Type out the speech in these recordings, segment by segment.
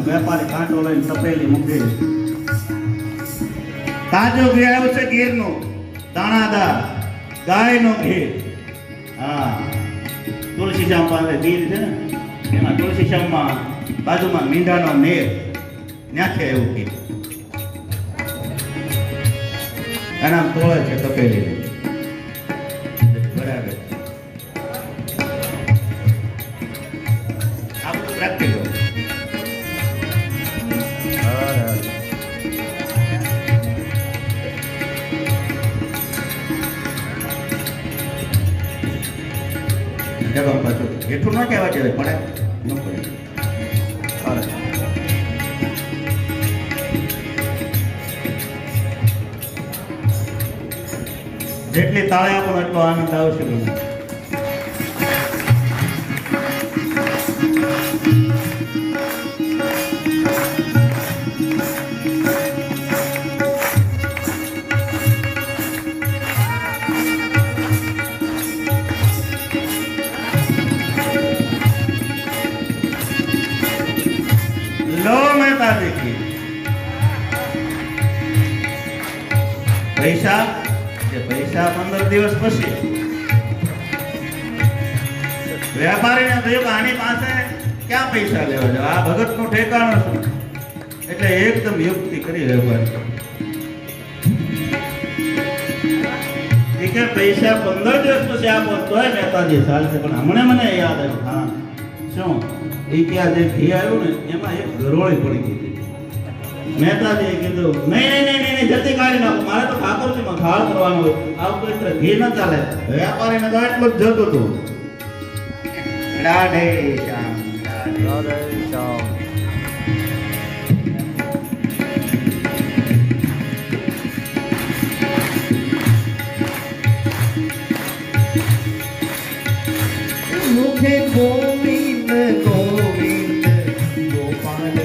વેપારી કાંટો લઈને તપેલી મૂકી તાજો ઘી આવ્યું છે ગીરનું દાણાદાર ગાયનું ઘી. હા, તુલસી શ્યામ પાસે ગીર છે ને એમાં તુલસી શ્યામમાં બાજુમાં મીંઢાનો નેર નાખે એવું ઘી એના તોળે છે તપેલી બરાબર. આ બધું રાખી દો. એટલું ન કહેવા જોઈએ પડે ન પડે. જેટલી તાળી આપો એટલો આનંદ આવશે. લો મહેતા દેખી પૈસા 15 દિવસ પછી વેપારીને થયું કે આની પાસે ક્યાં પૈસા લેવા છે, આ ભગત નું ઠેકાણું છે. એટલે એકદમ યુક્તિ કરી વેપારી કે પૈસા 15 દિવસ પછી આપો તોય મહેતાજી ચાલશે, પણ હમણાં મને યાદ આવ્યું. હા શું એ ક્યાં જે ઘી આવ્યું ને એમાં એક ગરોળી પડી ગઈ. મહેતાજીએ કીધું નહીં જલ્દી કાઢી નાખો, મારે તો ઠાકોરજીમાં ખાળ કરવાનો હોય, આવું કોઈ ઘી ન ચાલે. વેપારીને તો એટલું જ જતું હતું. રાધે શ્યામ રાધે શ્યામ. મુખે ગોવિંદ ગોવિંદ ગોપાલ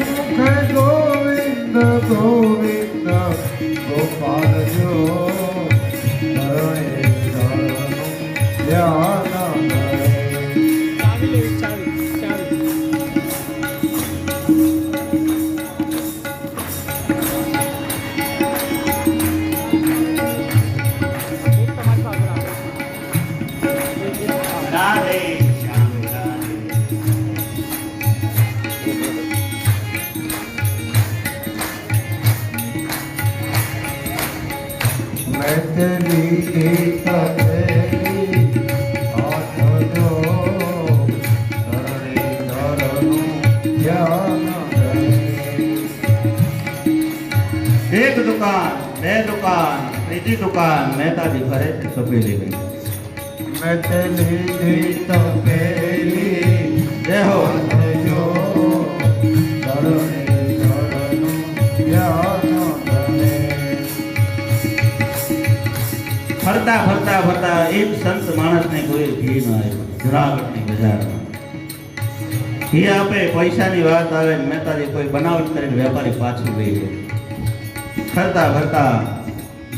મુખે ગોવિંદ ગોવિંદ ગોપાલ જો એક દુકાન, બે દુકાન, ત્રીજી દુકાન મહેતાજી ઘરે તપેલી ગઈ. તપેલી દેહો ફરતા ફરતા ફરતા એક સંત માણસને કોઈ ઘી ન આવ્યું. જુનાગઢની બજારમાં ઘી આપે, પૈસાની વાત આવે, મહેતાજી કોઈ બનાવટ કરીને વેપારી પાછું ગઈ ગયો. ફરતા ફરતા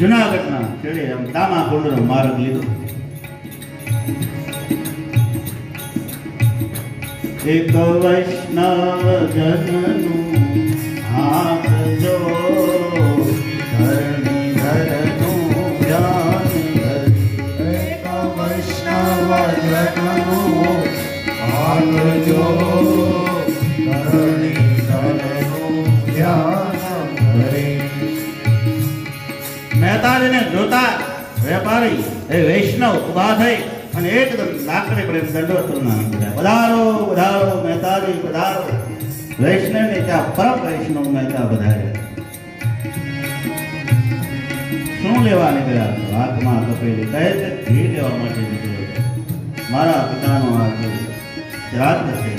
જુનાગઢના છેડે આમ દામા કુંડનો માર્ગ લીધો. એક વૈષ્ણવ જનનું હાથ જો ધરણી ધરનું ધ્યાન ધરી. એક વૈષ્ણવ જનનું હાથ જો વેપારી એ વૈષ્ણવ ઉભા થઈ અને એકદમ લાકડી પડે દંડવત પ્રણામ કર્યા. પધારો પધારો મહેતાજી પધારો. વૈષ્ણવને ત્યાં પરમ વૈષ્ણવ મહેતા પધાર્યા. શું લેવા નીકળ્યા? હાથમાં તપેલી. કહે છે ઘી લેવા માટે નીકળ્યો. મારા પિતાનો આ શ્રાદ્ધ છે.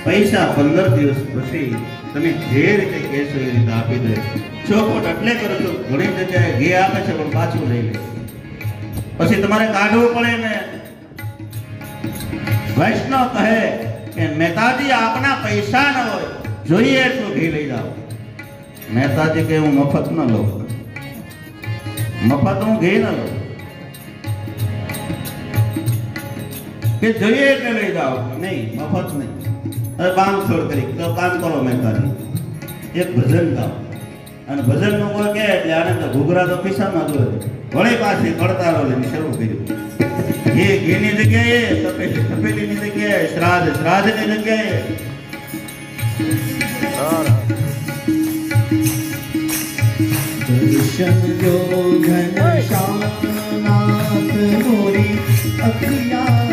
પૈસા 15 દિવસ પછી તમે જે રીતે કહેશો એ રીતે આપી દે. ચોખવટ એટલે કરો છો, ઘણી જગ્યાએ ઘી આપે છે પણ પાછું લઈ લે. પછી તમારે કાઢવું પડે ને. વૈષ્ણવ કહે કે મહેતાજી આપના પૈસા ન હોય, જોઈએ એટલું ઘી લઈ જાઓ. મહેતાજી કે હું મફત ન લઉં, મફત હું ઘી ન લઉં, કે જોઈએ એટલે લઈ જાઓ. નહીં, મફત નહીં. હવે બાંધછોડ કરી તો કામ કરો મહેતાજી, એક ભજન ગાઓ. અને ભજનનું કોઈ કહે એટલે આને તો ઘૂઘરા તો પીસામાં જોઈએ. વળી પાછી પડતારો લઈને શરૂ કર્યું. ઘીની જગ્યાએ તપેલીની જગ્યાએ શ્રાદ્ધની જગ્યાએ દર્શન જો ઘનશ્યામનાથ મોરી અખિયા